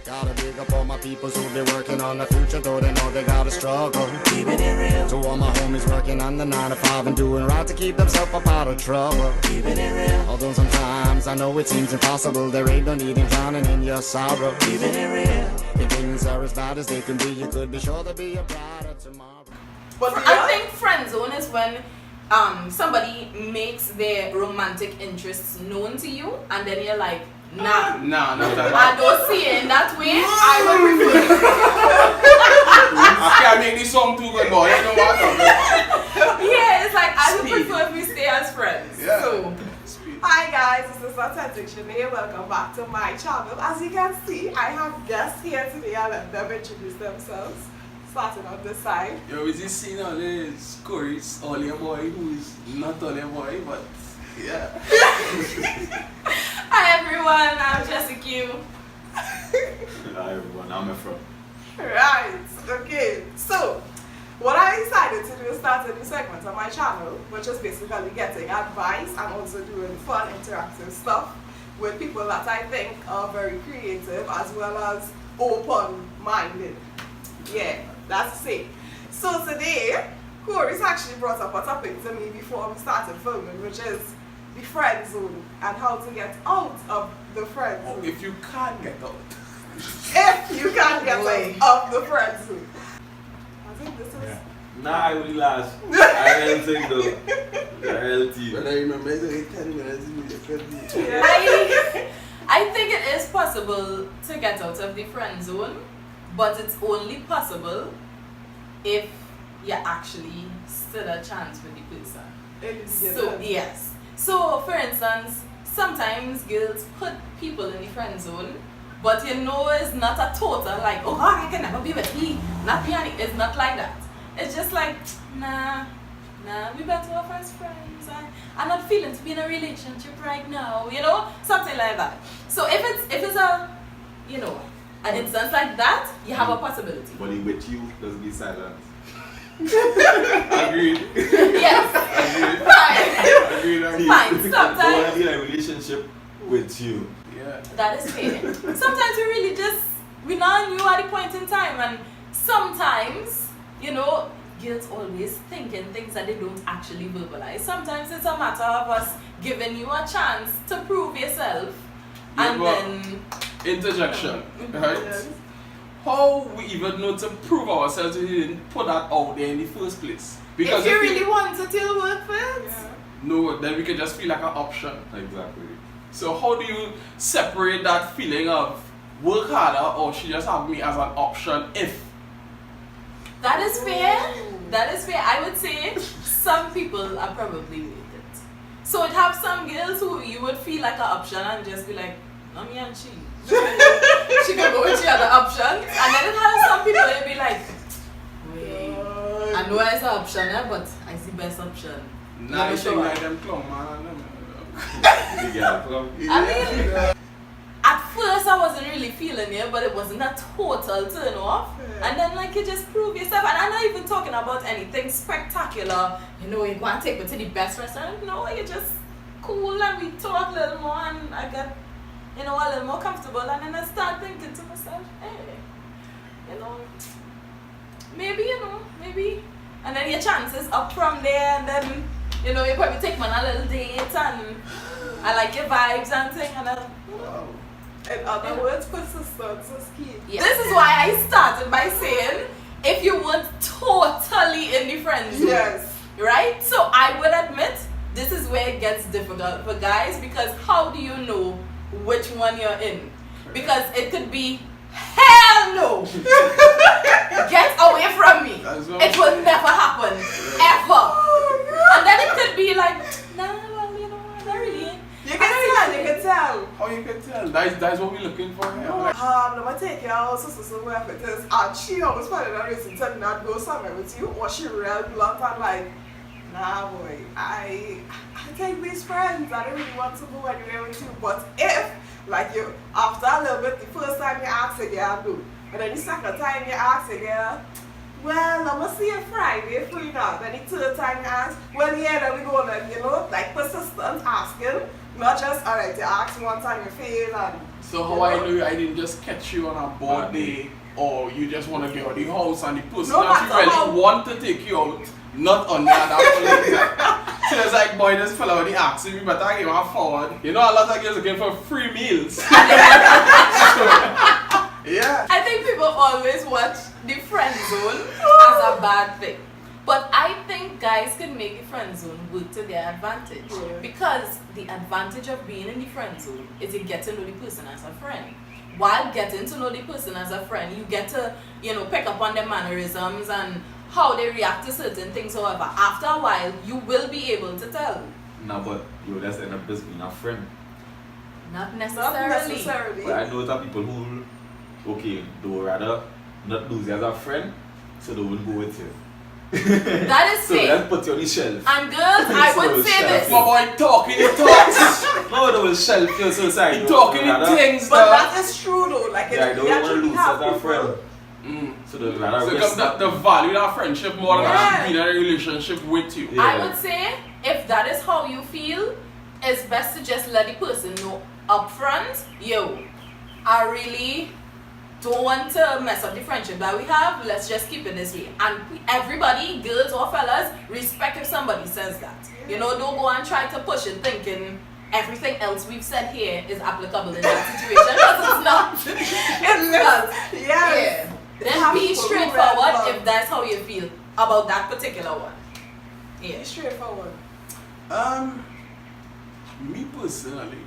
Gotta big up all my people who be working on the future, though they know they gotta struggle. Keeping it real. To all my homies working on the 9 to 5 and doing right to keep themselves up out of trouble. Keeping it real. Although sometimes I know it seems impossible, there ain't no need in drowning in your sorrow. Keeping it real. If things are as bad as they can be, you could be sure there'll be a brighter tomorrow. But I think friend zone is when somebody makes their romantic interests known to you, and then you're like, nah, not that. I don't see it in that way. I would prefer. I can't make this song too good, boy. You know what? Yeah, it's like I would prefer if we stay as friends. Yeah. So. Hi guys, this is Authentic Zhane. Welcome back to my channel. As you can see, I have guests here today. I'll let them introduce themselves. Starting on this side. Yo, is this scene on this Kaurice, all your boy, who is not all your boy, but yeah. Hi everyone, I'm Jessica. Hi everyone, I'm Ephraim. Right, okay. So, what I decided to do is start a new segment on my channel, which is basically getting advice and also doing fun, interactive stuff with people that I think are very creative as well as open-minded. Yeah, that's it. So today, Kaurice actually brought up a topic to me before we started filming, which is the friend zone and how to get out of the friend zone. If you can't get out. If you can't get out of the friend zone. I think this is... Yeah. Nah, I will last. I don't think though. The healthy. But I remember it's only 10 minutes. I think it is possible to get out of the friend zone, but it's only possible if you actually stood a chance with the person. So yes. So for instance, sometimes girls put people in the friend zone, but you know it's not a total like, oh I can never be with me. Not me. It's not like that. It's just like, nah, we better off as friends. I'm not feeling to be in a relationship right now, you know, something like that. So if it's a, you know, an instance like that, you have a possibility. But with you, just be silent. Agreed. Yes. Agreed. Fine. I Sometimes want to be in a relationship with you. Yeah. that is fair. Sometimes we really just we not knew at the point in time, and sometimes, you know, girls always thinking things that they don't actually verbalize. Sometimes it's a matter of us giving you a chance to prove yourself, and then interjection, right? Yes. How we even know to prove ourselves we didn't put that out there in the first place? Because if you really want to till work with, Yeah. no, then we can just feel like an option. Exactly. So how do you separate that feeling of work harder or she just have me as an option if? that is fair. That is fair. I would say some people are probably with it. So it have some girls who you would feel like an option and just be like, no, me and she. She can go with the other option. And then it has some people who'll be like, wait, I know it's an option, but I see best option. Nah, you sure. think like them plum, man. The girl come. I mean, at first I wasn't really feeling it, but it wasn't a total turn off. Yeah. And then like you just prove yourself. And I'm not even talking about anything spectacular. You know, you go and take me to the best restaurant. No, you just cool and we talk a little more and I get, you know, a little more comfortable. And then I start thinking to myself, hey, you know, maybe. And then your chances up from there, and then, you know, you probably take me on a little date and I like your vibes and thing, and then, Wow. In other words, persistence is key. yeah. This is why I started by saying, if you weren't totally in the friend zone, Yes. right? So I would admit, this is where it gets difficult for guys, because how do you know which one you're in? Because it could be, hell no! Get away from me! That's what- It will never happen, ever! And then it could be like, nah, well, you know, I'm not really in. You can tell, you can tell. How you can tell? That's what we're looking for here. Like, Let me take you out, so wherever it is. And she always found a reason to not go somewhere with you, or she real blunt and like, nah boy, I can't be friends. I don't really want to go anywhere with you. But if, like you, after a little bit, the first time you ask again, do. And then the second time you ask again, well, I'm gonna see you Friday for you now. Then the third time you ask, well, yeah, then we go then, you know, like persistent asking. Not just, alright, you ask one time, you fail, and... So how I know I didn't just catch you on a board day, or you just want to get out of the house and the person No that you matter really how- want to take you out, not on that later. So it's like, boy, this fella when he asks me, but I give him forward. You know, a lot of girls looking for free meals. So, yeah. I think people always watch the friend zone as a bad thing. But I think guys can make the friend zone work to their advantage. Yeah. Because the advantage of being in the friend zone is you get to know the person as a friend. While getting to know the person as a friend, you get to, pick up on their mannerisms and how they react to certain things. However, after a while, you will be able to tell. No, but you just end up just being a friend. Not Not necessarily. necessarily. But I know that people who, okay, they would rather not lose you as a friend, so they won't go with you. That is So fair. let's put you on the shelf. And girls, I would say this. My boy talking, he talks. No, they will shelf you so sorry. He talking in things But that. that is true though, like Yeah, I it, don't you want to actually lose have as a people. friend. So they would rather So risk the value that friendship more than Yeah. actually being in a relationship with you. Yeah. I would say if that is how you feel, it's best to just let the person know upfront, yo, I really don't want to mess up the friendship that we have, let's just keep it this way. And everybody, girls or fellas, respect if somebody says that. Don't go and try to push it thinking everything else we've said here is applicable in that situation, because it's not. It's not. Yes. Yeah. Have Then be people who straightforward red if that's how you feel about that particular one. Yeah. Be straightforward. Me personally,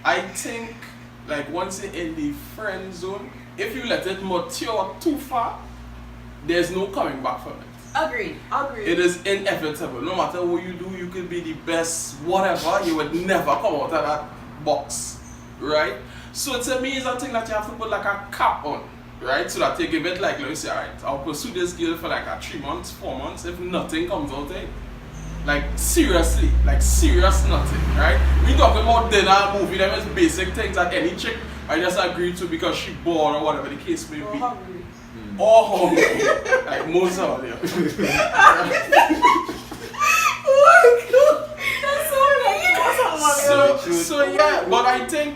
I think like once you're in the friend zone, if you let it mature too far, there's no coming back from it. Agreed. Agreed. It is inevitable. No matter what you do, you could be the best, whatever, you would never come out of that box, right? So to me, it's a thing that you have to put like a cap on, right? So that you give it like, let me say, alright, I'll pursue this girl for like 3 months, 4 months, if nothing comes out of it. Like seriously, like serious nothing, right? We talking about dinner, movie, them is basic things that any chick I just agree to because she bored or whatever the case may You're be. hungry. Or hungry, like most of you. So yeah, but I think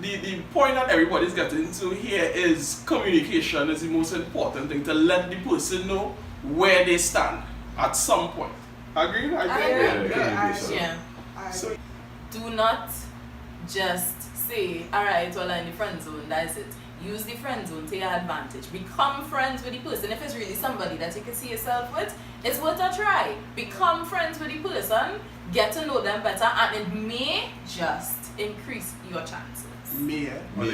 the point that everybody's getting to here is communication is the most important thing, to let the person know where they stand at some point. Agree? I agree. agree. Yeah. Yeah. So Do not just say, alright, well, I'm in the friend zone, that's it. Use the friend zone to your advantage. Become friends with the person. If it's really somebody that you can see yourself with, it's worth a try. Become friends with the person, get to know them better, and it may just increase your chances. me, Me.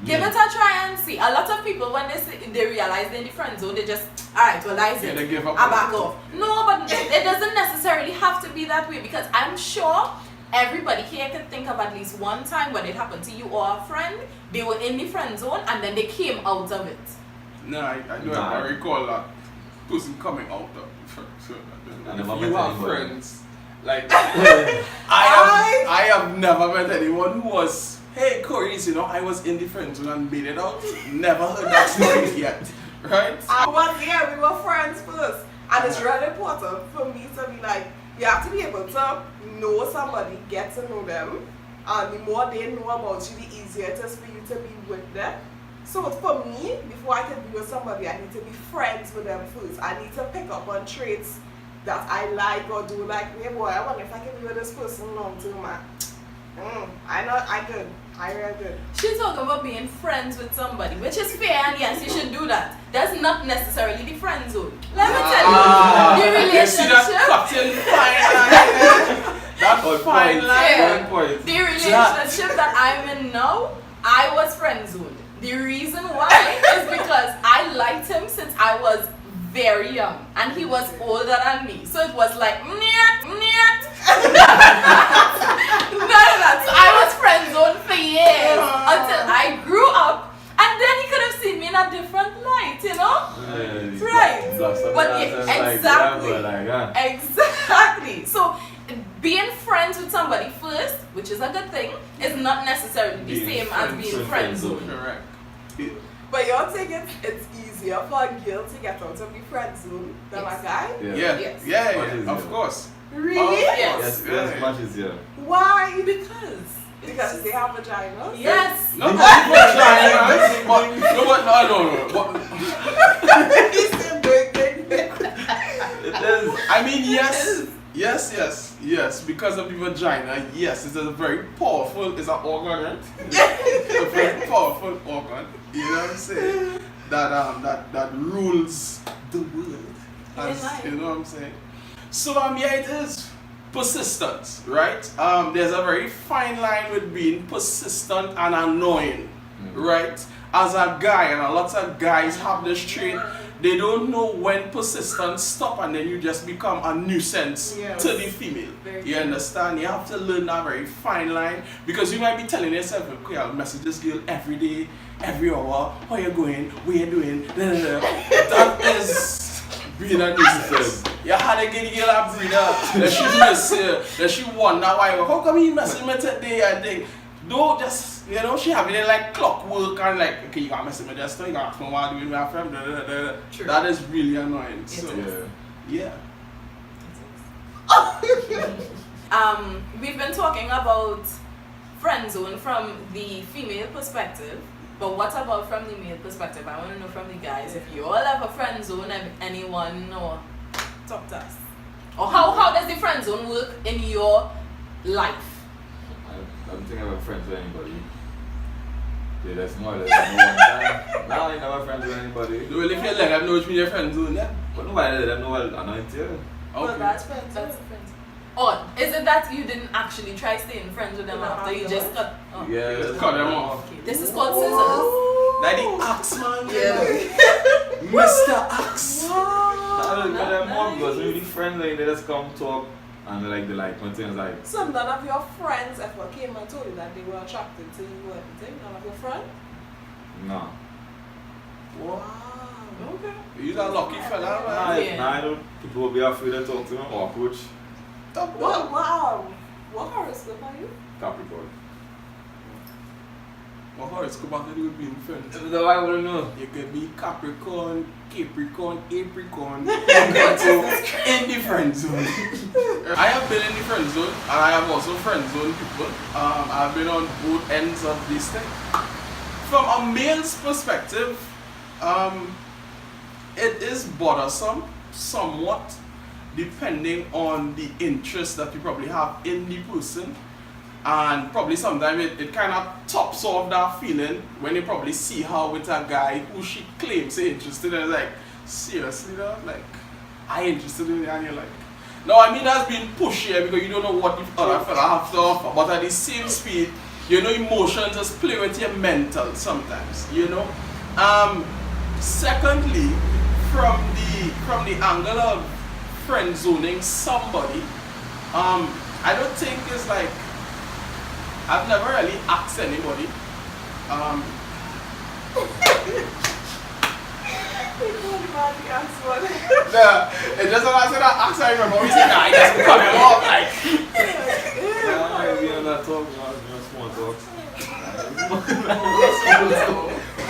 Give it a try and see. A lot of people, when they realize they're in the friend zone, they just, alright, well, that's Yeah, it. they give up I on back it. off. No, but it doesn't necessarily have to be that way, because I'm sure everybody here can think of at least one time when it happened to you or a friend, they were in the friend zone and then they came out of it. No, I don't Nah. I recall that person coming out of so, I if never you met have anybody. friends, like I have never met anyone who was, hey Kaurice, I was in the friend zone and made it out. Never heard that story yet. Right? Yeah, we were friends first. And it's really important for me to be like, you have to be able to know somebody, get to know them. And the more they know about you, the easier it is for you to be with them. So for me, before I can be with somebody, I need to be friends with them first. I need to pick up on traits that I like or do like. Hey boy, I wonder if I can be with this person long term, man. I good. I really good. She's talking about being friends with somebody, which is fair, and yes, you should do that. That's not necessarily the friend zone. Let me tell you, the You see that relationship, cutting fine line? That Good fine point. line. Yeah. Good point. the relationship that I'm in now, I was friend zoned. The reason why is because I liked him since I was very young, and he was older than me. So it was like, nyet. None of that. So I was friend zoned for years until I grew up, and then he could have seen me in a different light, Right. But yeah, exactly. So being friends with somebody first, which is a good thing, is not necessarily the Being same as friends being with friend friend zoned. Correct. But you all think it's easier for a girl to get out of the friend zone than Yes. a guy? Yeah, Yes. yeah, What is of it? course. Really? Yes. Yes, much easier. Why? Because they have vaginas? yes. No, but He said big. It is. I mean, yes, because of the vagina, yes, it's a very powerful, it's an organ, right? It's a very powerful organ, you know what I'm saying? That rules the world, you know what I'm saying? So, yeah, it is persistent, right? There's a very fine line with being persistent and annoying, right? As a guy, and a lot of guys have this trait, they don't know when persistence stop and then you just become a nuisance to the female. You understand? You have to learn that very fine line because you might be telling yourself, okay, I'll message this girl every day, every hour, how you going, what you doing, that is being a nuisance. You had to get the girl a breather, that she miss you, that she wonder why, how come you messing me today and thing? No, just, you know, she having it like clockwork and like, okay, you got messing with this, you got ask me what I'm doing with my friend, that is really annoying. So, yeah. We've been talking about friend zone from the female perspective, but what about from the male perspective? I want to know from the guys if you all have a friend zone and anyone know, talk to us. Or how does the friend zone work in your life? I don't think I have friends with anybody. Yeah, there's no one time. Now I never friends with anybody. Do you really feel like I've known your friend zone, yeah? But nobody let them know I know it here. Well, that's friends. That's friends. Or is it that you didn't actually try staying friends with them after you just cut? Oh. Yeah, just cut them off. Okay. This is called scissors. Like the axe man. Yeah. Mr. Axe. I don't cut them off because maybe friends like they just come talk and they like when things like. So none of your friends ever came and told you that they were attracted to you or anything? None of your friends? No. Wow. Okay. You're a lucky fella, man. Nah, I don't. People will be afraid to talk to me or approach. What horoscope are you? Capricorn. What horoscope have to do with being friends? No, I wouldn't know. You could be Capricorn, Capricorn, Apricon, in the friend zone. I have been in the friend zone and I have also friend zone people. I've been on both ends of this thing. From a male's perspective, it is bothersome, somewhat, depending on the interest that you probably have in the person. And probably sometimes it kind of tops off that feeling when you probably see her with a guy who she claims is interested in. Like, seriously though? Like, I interested in you and you're like, no, I mean that's being pushed here because you don't know what the other fella have to offer. But at the same speed, you know, emotions just play with your mental sometimes, you know. Secondly, from the angle of friend zoning somebody, I don't think it's like, I've never really asked anybody. It's just when I said I asked, I remember we said, nah, I just cut him off, like. We are not talking about small talks.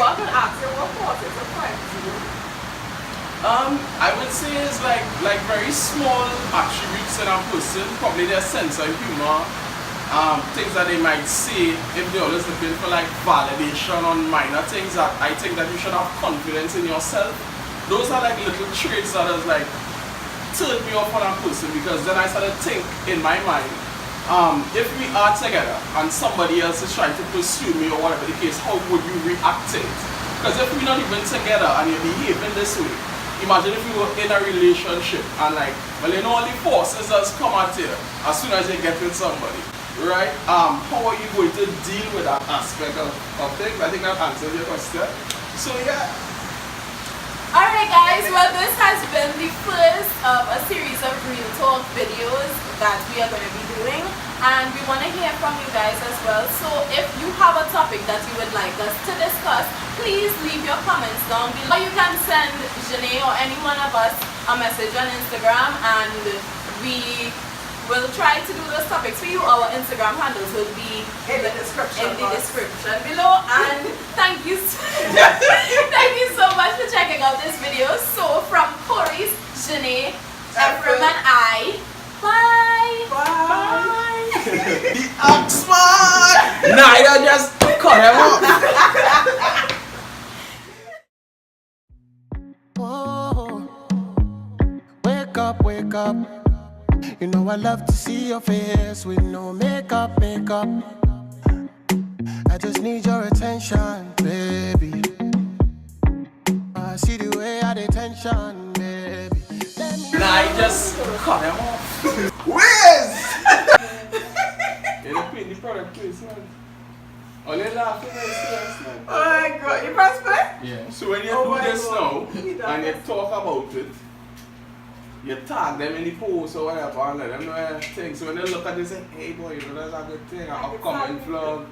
But I can ask you what part is a friend zone? I would say it's like very small attributes in a person, probably their sense of humor, things that they might say if they're always looking for like validation on minor things that I think that you should have confidence in yourself. Those are like little traits that has like turned me off on a person because then I started to think in my mind, if we are together and somebody else is trying to pursue me or whatever the case, how would you react to it? Because if we're not even together and you're behaving this way, imagine if we were in a relationship and like, well, you know, all the forces that's come at you as soon as you get with somebody, right? How are you going to deal with that aspect of things? I think that answers your question. So yeah. Alright guys, well this has been the first of a series of Real Talk videos that we are going to be doing, and we want to hear from you guys as well. So if you have a topic that you would like us to discuss, please leave your comments down below. You can send Zhane or any one of us a message on Instagram and we will try to do those topics for you. Our Instagram handles will be In the description below. And thank you so much for checking out this video. So from Kaurice, Zhane, Ephraim and I, Bye. Bye. The Oxman! Nah, you just cut him off. Oh, wake up, wake up. You know I love to see your face with no makeup. I just need your attention, baby. I see the way I attention, baby. Nah, you just cut him off. Whiz! You don't pay the product place, man. Only laughing and serious, man. Oh my god, you press play? Yeah. So when you Oh do my this God. now, He does. and you talk about it, you tag them in the post or whatever and let them know things. So when they look at this, say, hey boy, you know that's a good thing, an upcoming vlog.